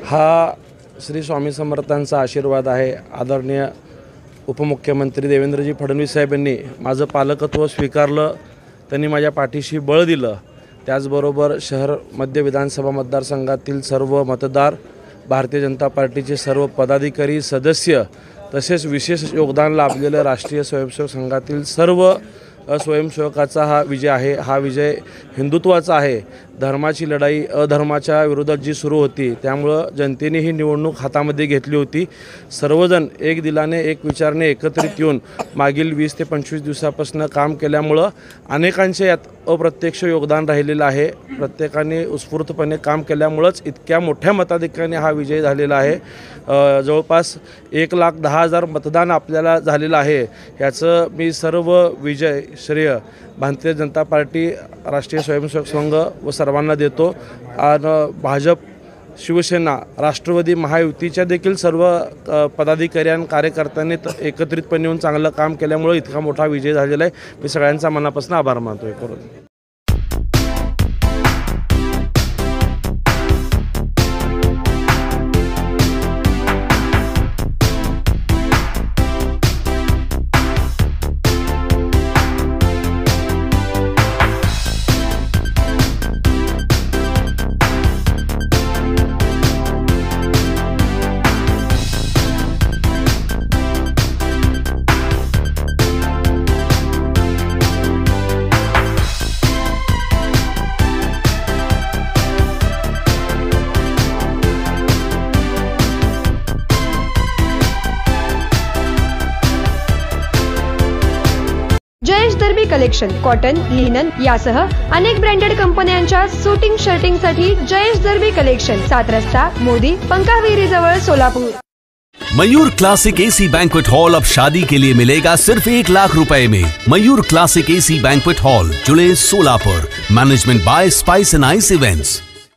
हा श्री स्वामी समर्थांचा आशीर्वाद आहे। आदरणीय उपमुख्यमंत्री देवेंद्रजी फडणवीस साहेबांनी माझं पालकत्व स्वीकारलं, त्यांनी माझ्या पाठीशी बळ दिलं। त्याचबरोबर शहर मध्य विधानसभा मतदारसंघातील सर्व मतदार, भारतीय जनता पार्टीचे सर्व पदाधिकारी, सदस्य, तसेच विशेष योगदान लाभलेलं राष्ट्रीय स्वयंसेवक संघातील सर्व स्वयंसेवकाचा हा विजय आहे। हा विजय हिंदुत्वाचा आहे। धर्माची लढाई अधर्माच्या विरोधात जी सुरू होती, त्यामुळं जनतेने ही निवडणूक हातामध्ये घेतली होती। सर्वजण एक दिलाने एक विचाराने एकत्रित येऊन मागील 20 ते 25 दिवसापासून काम केल्यामुळं अनेकांचे यात अप्रत्यक्ष योगदान राहिलेलं आहे। प्रत्येकाने उत्स्फूर्तपणे काम केल्यामुळंच इतक्या मोठ्या मताधिक्याने हा विजय झालेला आहे। जवळपास 1,10,000 मतदान आपल्याला झालेलं आहे। याचं मी सर्व विजय श्रेय भारतीय जनता पार्टी, राष्ट्रीय स्वयंसेवक संघ व सर्वांना देतो। आणि भाजप, शिवसेना, राष्ट्रवादी महायुतीच्या देखील सर्व पदाधिकारी आणि कार्यकर्त्यांनी एकत्रितपणे येऊन चांगलं काम केल्यामुळे इतका मोठा विजय झालेला आहे। मी सगळ्यांचा मनापासून आभार मानतोय करून। जयेश दर्बी कलेक्शन कॉटन, लिनन यासह अनेक ब्रँडेड कंपन्यांच्या सूटिंग शर्टिंगसाठी जयेश दर्बी कलेक्शन, 7 रस्ता मोदी, पंकाविरी जवळ, Solapur. Mayur classic AC banquet hall अब शादी के लिए मिलेगा सिर्फ 1 लाख रुपए में। Mayur classic AC banquet hall, July, Solapur. Management by spice end ice events.